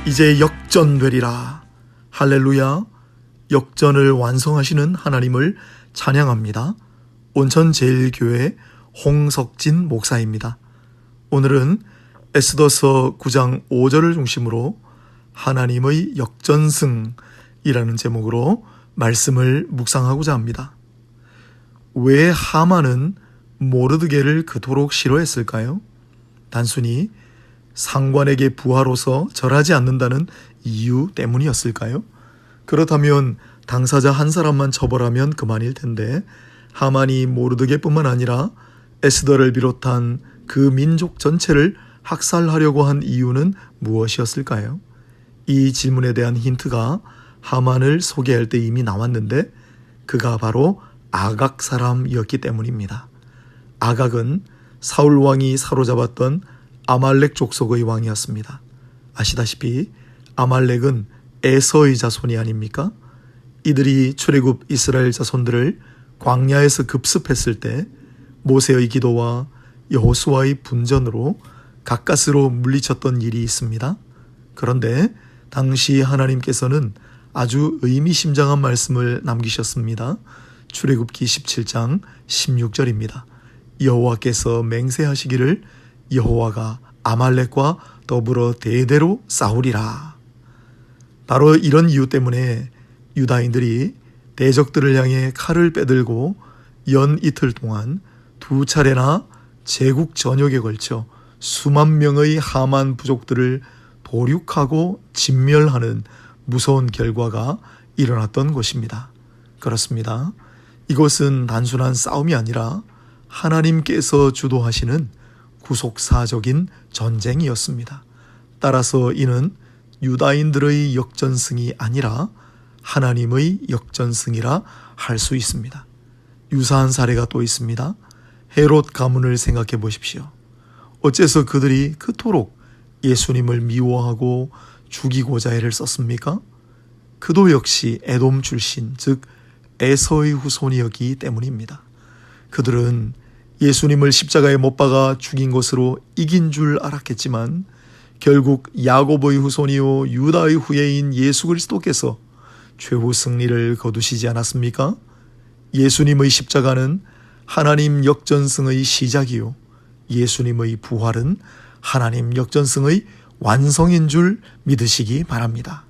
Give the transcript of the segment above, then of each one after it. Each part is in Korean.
이제 역전되리라. 할렐루야. 역전을 완성하시는 하나님을 찬양합니다. 온천제일교회 홍석진 목사입니다. 오늘은 에스더서 9장 5절을 중심으로 하나님의 역전승이라는 제목으로 말씀을 묵상하고자 합니다. 왜 하만은 모르드게를 그토록 싫어했을까요? 단순히 상관에게 부하로서 절하지 않는다는 이유 때문이었을까요? 그렇다면 당사자 한 사람만 처벌하면 그만일 텐데 하만이 모르드게뿐만 아니라 에스더를 비롯한 그 민족 전체를 학살하려고 한 이유는 무엇이었을까요? 이 질문에 대한 힌트가 하만을 소개할 때 이미 나왔는데 그가 바로 아각 사람이었기 때문입니다. 아각은 사울 왕이 사로잡았던 아말렉 족속의 왕이었습니다. 아시다시피 아말렉은 에서의 자손이 아닙니까? 이들이 출애굽 이스라엘 자손들을 광야에서 급습했을 때 모세의 기도와 여호수아의 분전으로 가까스로 물리쳤던 일이 있습니다. 그런데 당시 하나님께서는 아주 의미심장한 말씀을 남기셨습니다. 출애굽기 17장 16절입니다. 여호와께서 맹세하시기를 여호와가 아말렉과 더불어 대대로 싸우리라. 바로 이런 이유 때문에 유다인들이 대적들을 향해 칼을 빼들고 연 이틀 동안 2차례나 제국 전역에 걸쳐 수만 명의 하만 부족들을 도륙하고 진멸하는 무서운 결과가 일어났던 것입니다. 그렇습니다. 이것은 단순한 싸움이 아니라 하나님께서 주도하시는 구속사적인 전쟁이었습니다. 따라서 이는 유다인들의 역전승이 아니라 하나님의 역전승이라 할 수 있습니다. 유사한 사례가 또 있습니다. 헤롯 가문을 생각해 보십시오. 어째서 그들이 그토록 예수님을 미워하고 죽이고자 애를 썼습니까? 그도 역시 에돔 출신, 즉 에서의 후손이었기 때문입니다. 그들은 예수님을 십자가에 못 박아 죽인 것으로 이긴 줄 알았겠지만 결국 야곱의 후손이요 유다의 후예인 예수 그리스도께서 최후 승리를 거두시지 않았습니까? 예수님의 십자가는 하나님 역전승의 시작이요 예수님의 부활은 하나님 역전승의 완성인 줄 믿으시기 바랍니다.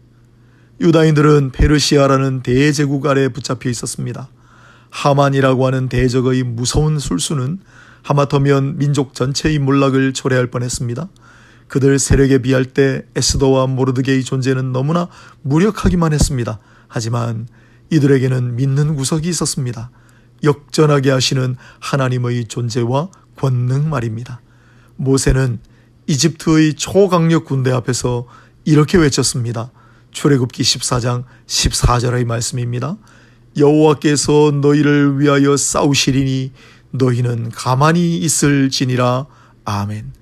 유다인들은 페르시아라는 대제국 아래 붙잡혀 있었습니다. 하만이라고 하는 대적의 무서운 술수는 하마터면 민족 전체의 몰락을 초래할 뻔했습니다. 그들 세력에 비할 때 에스더와 모르드게의 존재는 너무나 무력하기만 했습니다. 하지만 이들에게는 믿는 구석이 있었습니다. 역전하게 하시는 하나님의 존재와 권능 말입니다. 모세는 이집트의 초강력 군대 앞에서 이렇게 외쳤습니다. 출애굽기 14장 14절의 말씀입니다. 여호와께서 너희를 위하여 싸우시리니 너희는 가만히 있을지니라. 아멘.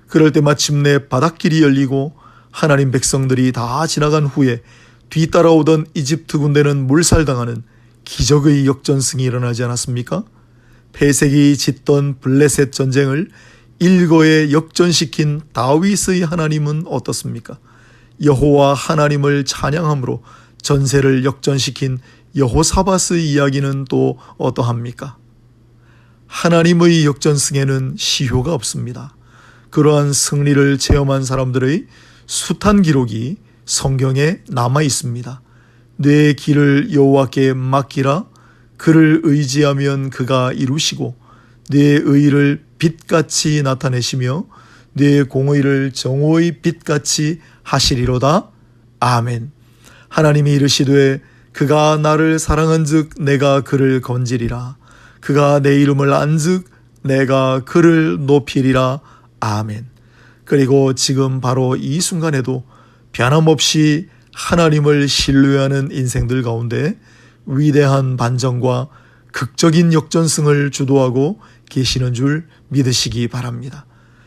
그럴 때 마침내 바닷길이 열리고 하나님 백성들이 다 지나간 후에 뒤따라오던 이집트 군대는 몰살당하는 기적의 역전승이 일어나지 않았습니까? 폐색이 짙던 블레셋 전쟁을 일거에 역전시킨 다윗의 하나님은 어떻습니까? 여호와 하나님을 찬양함으로 전세를 역전시킨 여호사밧의 이야기는 또 어떠합니까? 하나님의 역전승에는 시효가 없습니다. 그러한 승리를 체험한 사람들의 숱한 기록이 성경에 남아 있습니다. 내 길을 여호와께 맡기라. 그를 의지하면 그가 이루시고 내 의를 빛같이 나타내시며 내 공의를 정오의 빛같이 하시리로다. 아멘. 하나님이 이르시되 그가 나를 사랑한즉 내가 그를 건지리라. 그가 내 이름을 안즉 내가 그를 높이리라. 아멘. 그리고 지금 바로 이 순간에도 변함없이 하나님을 신뢰하는 인생들 가운데 위대한 반전과 극적인 역전승을 주도하고 계시는 줄 믿으시기 바랍니다.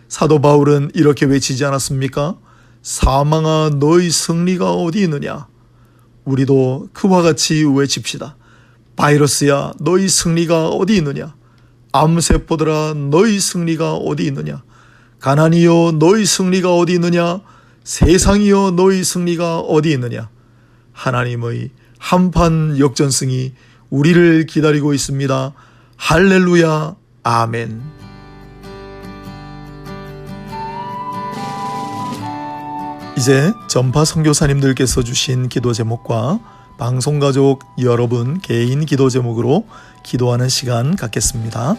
사도 바울은 이렇게 외치지 않았습니까? 사망아 너의 승리가 어디 있느냐? 우리도 그와 같이 외칩시다. 바이러스야 너의 승리가 어디 있느냐? 암세포들아 너의 승리가 어디 있느냐? 가난이여 너의 승리가 어디 있느냐? 세상이여 너희 승리가 어디 있느냐. 하나님의 한판 역전승이 우리를 기다리고 있습니다. 할렐루야. 아멘. 이제 전파 선교사님들께서 주신 기도 제목과 방송가족 여러분 개인 기도 제목으로 기도하는 시간 갖겠습니다.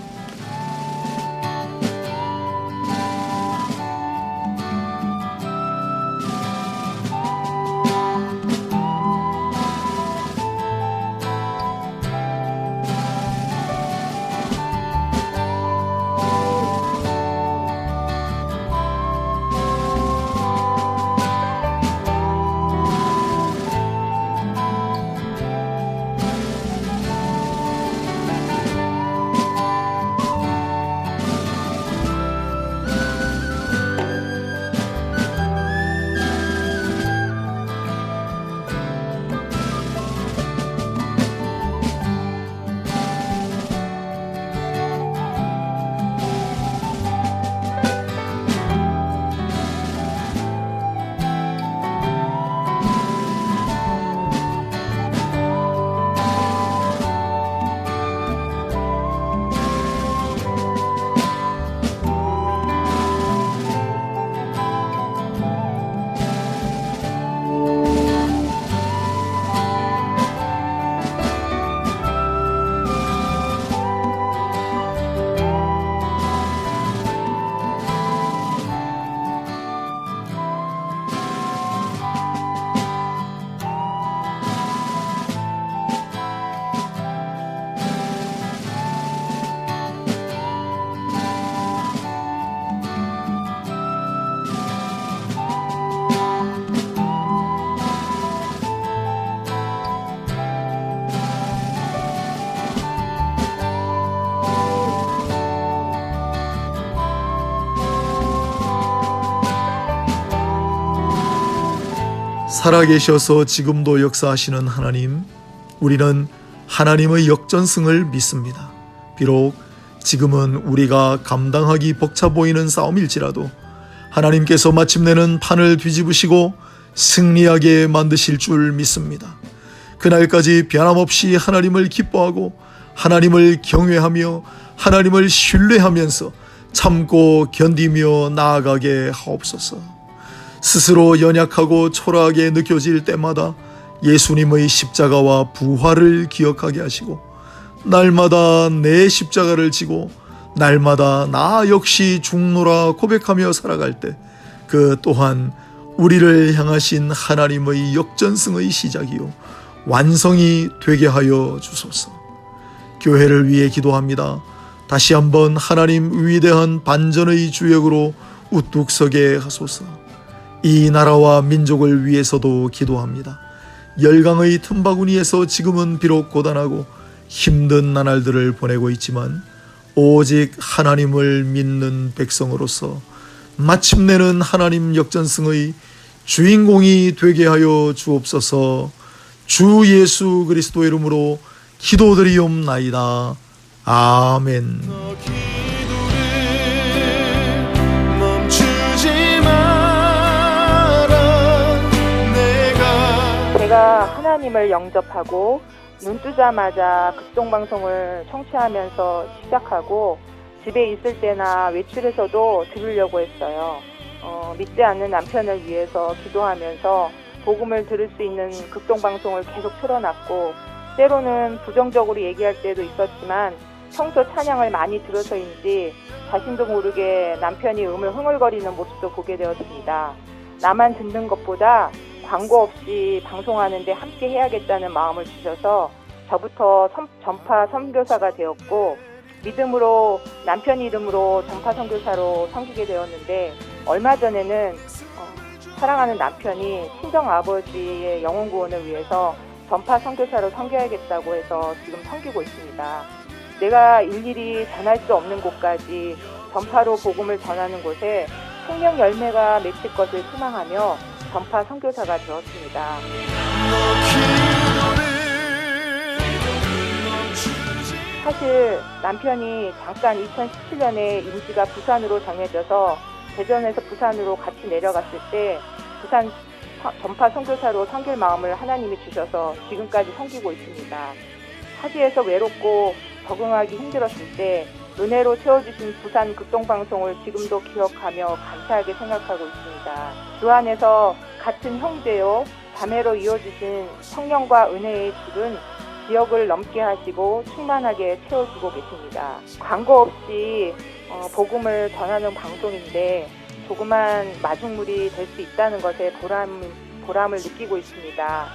살아계셔서 지금도 역사하시는 하나님, 우리는 하나님의 역전승을 믿습니다. 비록 지금은 우리가 감당하기 벅차 보이는 싸움일지라도 하나님께서 마침내는 판을 뒤집으시고 승리하게 만드실 줄 믿습니다. 그날까지 변함없이 하나님을 기뻐하고 하나님을 경외하며 하나님을 신뢰하면서 참고 견디며 나아가게 하옵소서. 스스로 연약하고 초라하게 느껴질 때마다 예수님의 십자가와 부활을 기억하게 하시고 날마다 내 십자가를 지고 날마다 나 역시 죽노라 고백하며 살아갈 때 그 또한 우리를 향하신 하나님의 역전승의 시작이요 완성이 되게 하여 주소서. 교회를 위해 기도합니다. 다시 한번 하나님 위대한 반전의 주역으로 우뚝 서게 하소서. 이 나라와 민족을 위해서도 기도합니다. 열강의 틈바구니에서 지금은 비록 고단하고 힘든 나날들을 보내고 있지만 오직 하나님을 믿는 백성으로서 마침내는 하나님 역전승의 주인공이 되게 하여 주옵소서. 주 예수 그리스도의 이름으로 기도드리옵나이다. 아멘. 제가 하나님을 영접하고 눈 뜨자마자 극동방송을 청취하면서 시작하고 집에 있을 때나 외출해서도 들으려고 했어요. 믿지 않는 남편을 위해서 기도하면서 복음을 들을 수 있는 극동방송을 계속 틀어놨고 때로는 부정적으로 얘기할 때도 있었지만 평소 찬양을 많이 들어서인지 자신도 모르게 남편이 음을 흥얼거리는 모습도 보게 되었습니다. 나만 듣는 것보다 광고 없이 방송하는데 함께 해야겠다는 마음을 주셔서 저부터 전파 선교사가 되었고 믿음으로 남편 이름으로 전파 선교사로 섬기게 되었는데 얼마 전에는 사랑하는 남편이 친정 아버지의 영혼 구원을 위해서 전파 선교사로 섬겨야겠다고 해서 지금 섬기고 있습니다. 내가 일일이 전할 수 없는 곳까지 전파로 복음을 전하는 곳에 생명 열매가 맺힐 것을 소망하며 전파 선교사가 되었습니다. 사실 남편이 잠깐 2017년에 임시가 부산으로 정해져서 대전에서 부산으로 같이 내려갔을 때 부산 전파 선교사로 섬길 마음을 하나님이 주셔서 지금까지 섬기고 있습니다. 타지에서 외롭고 적응하기 힘들었을 때 은혜로 채워주신 부산 극동방송을 지금도 기억하며 감사하게 생각하고 있습니다. 주 안에서 같은 형제요 자매로 이어주신 성령과 은혜의 줄은 지역을 넘게 하시고 충만하게 채워주고 계십니다. 광고 없이 복음을 전하는 방송인데 조그만 마중물이 될 수 있다는 것에 보람을 느끼고 있습니다.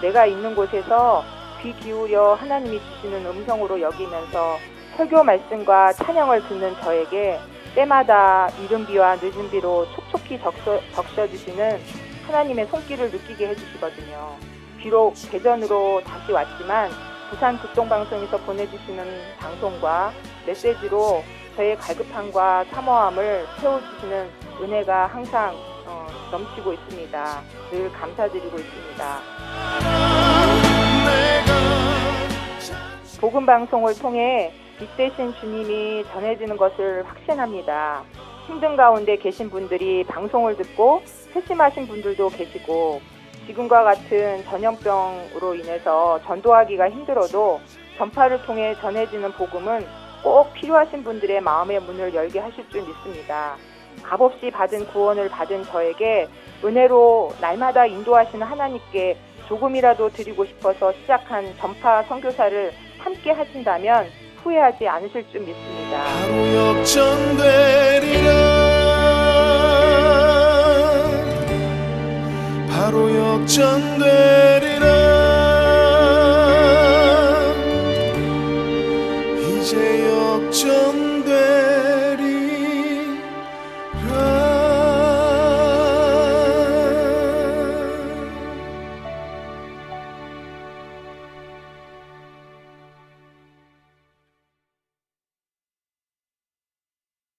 내가 있는 곳에서 귀 기울여 하나님이 주시는 음성으로 여기면서 설교 말씀과 찬양을 듣는 저에게 때마다 이른 비와 늦은 비로 촉촉히 적셔주시는 하나님의 손길을 느끼게 해주시거든요. 비록 대전으로 다시 왔지만 부산 극동방송에서 보내주시는 방송과 메시지로 저의 갈급함과 사모함을 채워주시는 은혜가 항상 넘치고 있습니다. 늘 감사드리고 있습니다. 복음방송을 통해 빛되신 주님이 전해지는 것을 확신합니다. 힘든 가운데 계신 분들이 방송을 듣고 회심하신 분들도 계시고 지금과 같은 전염병으로 인해서 전도하기가 힘들어도 전파를 통해 전해지는 복음은 꼭 필요하신 분들의 마음의 문을 열게 하실 줄 믿습니다. 값없이 받은 구원을 받은 저에게 은혜로 날마다 인도하시는 하나님께 조금이라도 드리고 싶어서 시작한 전파 선교사를 함께 하신다면 후회하지 않으실 줄 믿습니다. 바로 역전되리라 바로 역전되리라